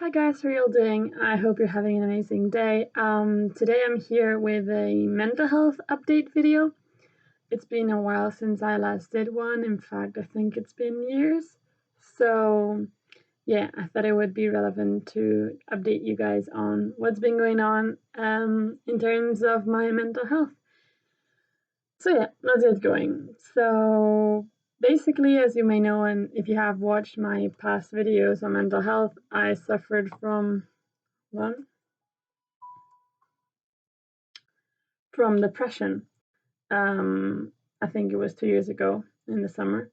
Hi guys, how are you all doing? I hope you're having an amazing day. Today I'm here with a mental health update video. It's been a while since I last did one. In fact, I think it's been years. So yeah, I thought it would be relevant to update you guys on what's been going on in terms of my mental health. So yeah, let's get going. So basically, as you may know, and if you have watched my past videos on mental health, I suffered from depression. I think it was 2 years ago in the summer,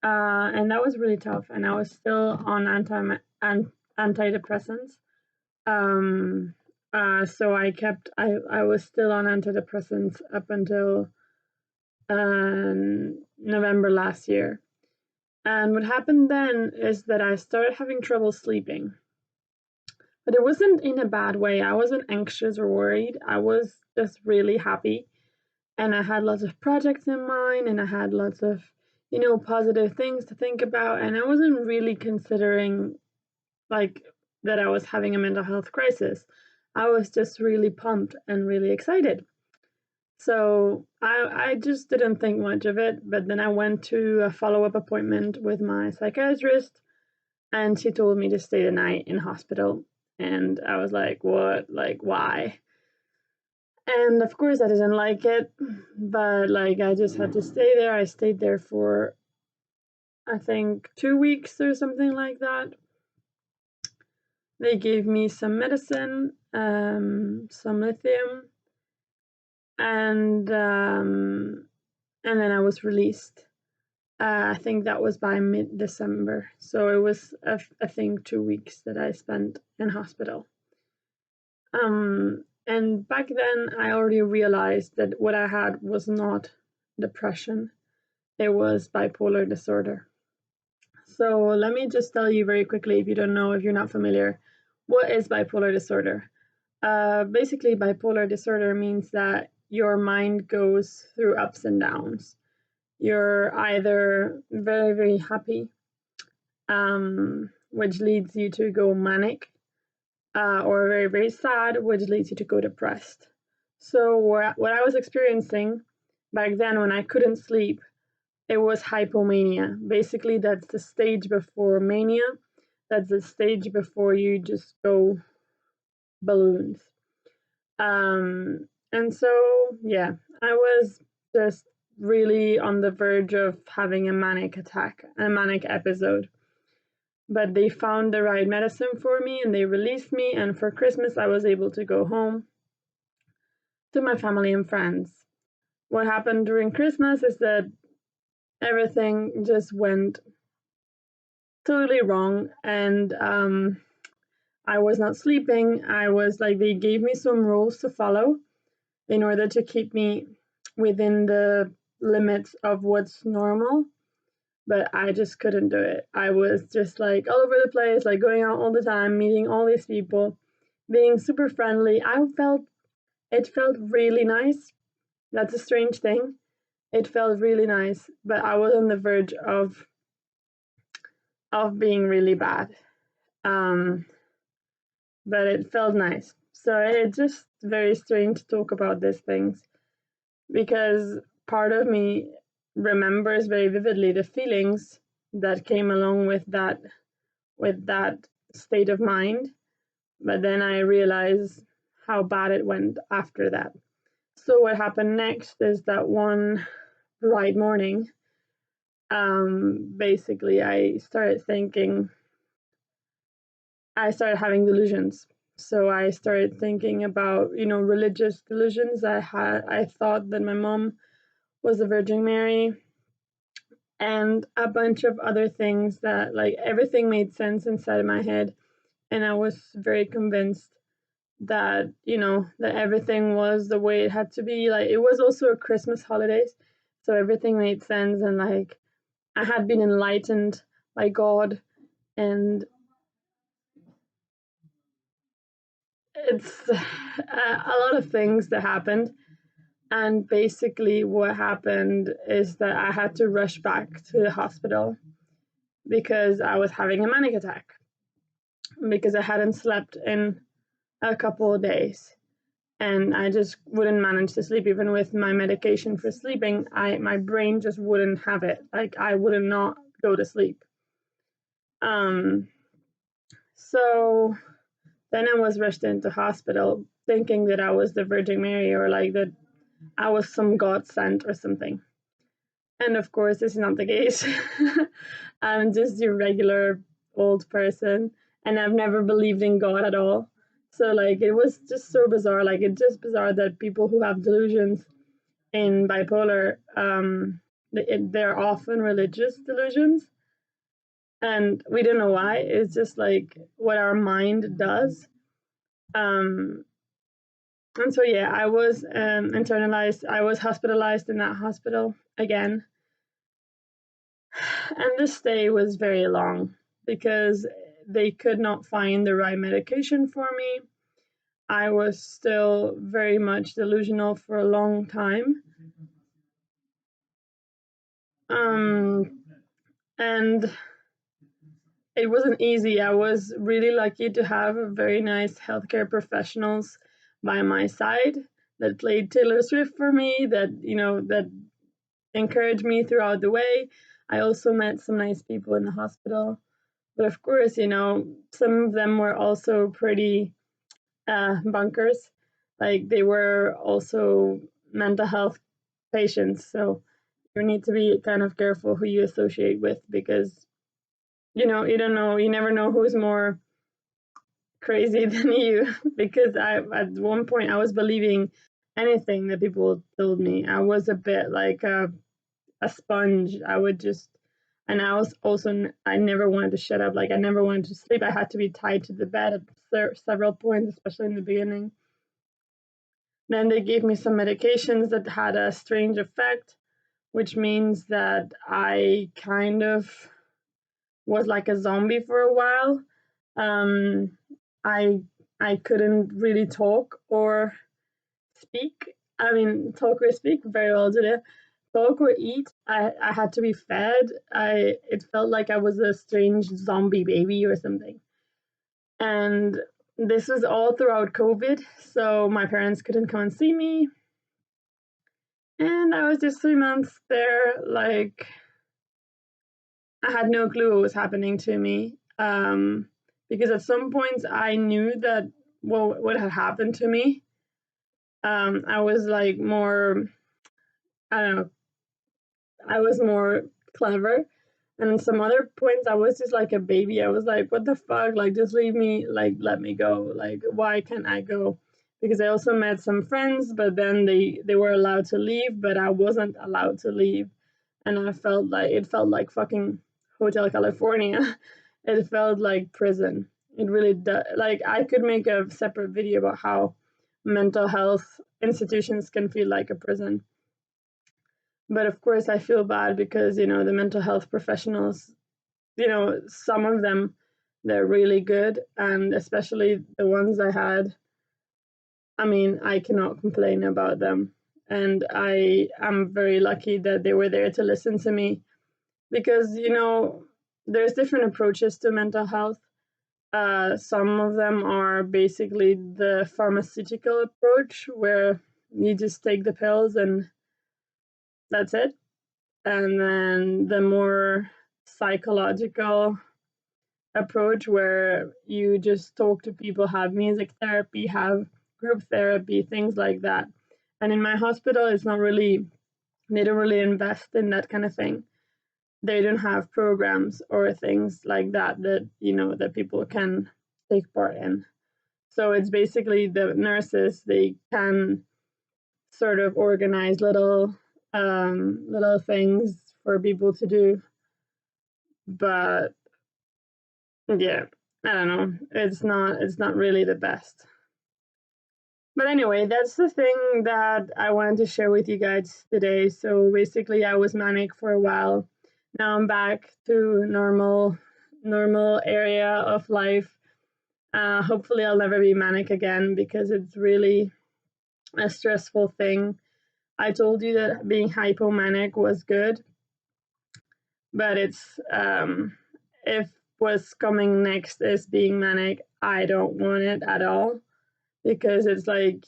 and that was really tough. And I was still on antidepressants. So I was still on antidepressants up until November last year. And what happened then is that I started having trouble sleeping. But it wasn't in a bad way. I wasn't anxious or worried. I was just really happy. And I had lots of projects in mind, and I had lots of, positive things to think about. And I wasn't really considering like that I was having a mental health crisis. I was just really pumped and really excited. So I just didn't think much of it. But then I went to a follow-up appointment with my psychiatrist, and she told me to stay the night in hospital. And I was like, what? Like, why? And of course I didn't like it, but like I just had to stay there. I stayed there for I think 2 weeks or something like that. They gave me some medicine, some lithium, and then I was released. I think that was by mid-December. So it was I think 2 weeks that I spent in hospital. And back then I already realized that what I had was not depression. It was bipolar disorder. So let me just tell you very quickly, if you don't know, if you're not familiar, what is bipolar disorder? Basically, bipolar disorder means that your mind goes through ups and downs. You're either very, very happy, which leads you to go manic, or very, very sad, which leads you to go depressed. So what I was experiencing back then when I couldn't sleep, it was hypomania. Basically, that's the stage before mania. That's the stage before you just go balloons. And so, yeah, I was just really on the verge of having a manic attack, a manic episode. But they found the right medicine for me and they released me. And for Christmas, I was able to go home to my family and friends. What happened during Christmas is that everything just went totally wrong, and I was not sleeping. I was like, they gave me some rules to follow in order to keep me within the limits of what's normal, but I just couldn't do it. I was just like all over the place, like going out all the time, meeting all these people, being super friendly. It felt really nice. That's a strange thing. It felt really nice, but I was on the verge of being really bad. But it felt nice. So it's just very strange to talk about these things because part of me remembers very vividly the feelings that came along with that state of mind. But then I realized how bad it went after that. So what happened next is that one bright morning, basically I started having delusions. So I started thinking about, religious delusions. I thought that my mom was the Virgin Mary, and a bunch of other things that, like, everything made sense inside of my head. And I was very convinced that, that everything was the way it had to be. Like, it was also a Christmas holidays, so everything made sense. And like, I had been enlightened by God, and it's a lot of things that happened. And basically what happened is that I had to rush back to the hospital because I was having a manic attack. because I hadn't slept in a couple of days. And I just wouldn't manage to sleep even with my medication for sleeping. My brain just wouldn't have it. Like I would not go to sleep. Um, so then I was rushed into hospital thinking that I was the Virgin Mary or like that I was some God sent or something. And of course, this is not the case. I'm just a regular old person, and I've never believed in God at all. So, like, it was just so bizarre. Like, it's just bizarre that people who have delusions in bipolar, they're often religious delusions. And we don't know why. It's just like what our mind does. Um, and so, yeah, I was internalized. I was hospitalized in that hospital again. And the stay was very long because they could not find the right medication for me. I was still very much delusional for a long time. And it wasn't easy. I was really lucky to have very nice healthcare professionals by my side that played Taylor Swift for me, that encouraged me throughout the way. I also met some nice people in the hospital. But of course, some of them were also pretty bunkers. Like they were also mental health patients. So you need to be kind of careful who you associate with because, you don't know, you never know who's more crazy than you. Because at one point, I was believing anything that people told me. I was a bit like a sponge. I would just, and I was also, I never wanted to shut up. Like I never wanted to sleep. I had to be tied to the bed at several points, especially in the beginning. Then they gave me some medications that had a strange effect, which means that I kind of was like a zombie for a while. Um, I I couldn't really talk or speak. I mean, talk or speak very well today. Talk or eat. I had to be fed. It felt like I was a strange zombie baby or something. And this was all throughout COVID, so my parents couldn't come and see me. And I was just 3 months there, like I had no clue what was happening to me. Because at some points I knew that what had happened to me. I was like more, I don't know, I was more clever. And some other points I was just like a baby. I was like, what the fuck? Like just leave me, like let me go. Like why can't I go? Because I also met some friends, but then they were allowed to leave, but I wasn't allowed to leave. And I felt like it felt like fucking Hotel California. It felt like prison. It really does. Like I could make a separate video about how mental health institutions can feel like a prison. But of course, I feel bad because the mental health professionals, some of them, they're really good, and especially the ones I had. I mean, I cannot complain about them, and I am very lucky that they were there to listen to me because there's different approaches to mental health. Some of them are basically the pharmaceutical approach where you just take the pills and that's it. And then the more psychological approach where you just talk to people, have music therapy, have group therapy, things like that. And in my hospital, it's not really, they don't really invest in that kind of thing. They don't have programs or things like that that people can take part in. So it's basically the nurses, they can sort of organize little things for people to do. But yeah, I don't know. It's not really the best. But anyway, that's the thing that I wanted to share with you guys today. So basically I was manic for a while. Now I'm back to normal area of life. Hopefully I'll never be manic again because it's really a stressful thing. I told you that being hypomanic was good, but it's if what's coming next is being manic. I don't want it at all, because it's like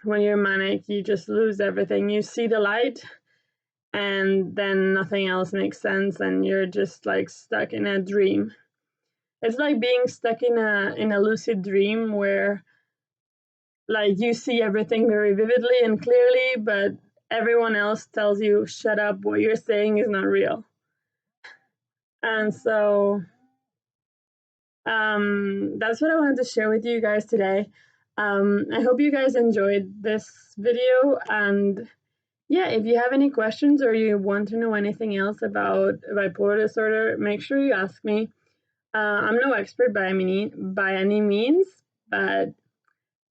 when you're manic, you just lose everything. You see the light, and then nothing else makes sense, and you're just like stuck in a dream. It's like being stuck in a lucid dream where like you see everything very vividly and clearly, but everyone else tells you, shut up, what you're saying is not real. And so that's what I wanted to share with you guys today. I hope you guys enjoyed this video, and yeah, if you have any questions or you want to know anything else about bipolar disorder, make sure you ask me. I'm no expert by any means, but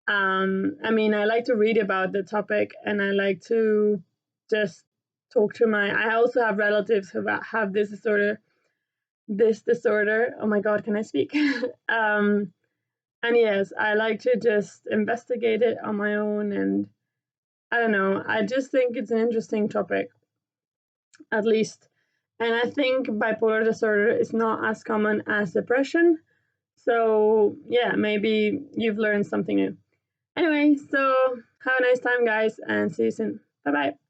I mean, I like to read about the topic, and I like to just talk to I also have relatives who have this disorder. Oh my God, can I speak? And yes, I like to just investigate it on my own, and I don't know, I just think it's an interesting topic, at least. And I think bipolar disorder is not as common as depression. So yeah, maybe you've learned something new. Anyway, so have a nice time, guys, and see you soon. Bye bye.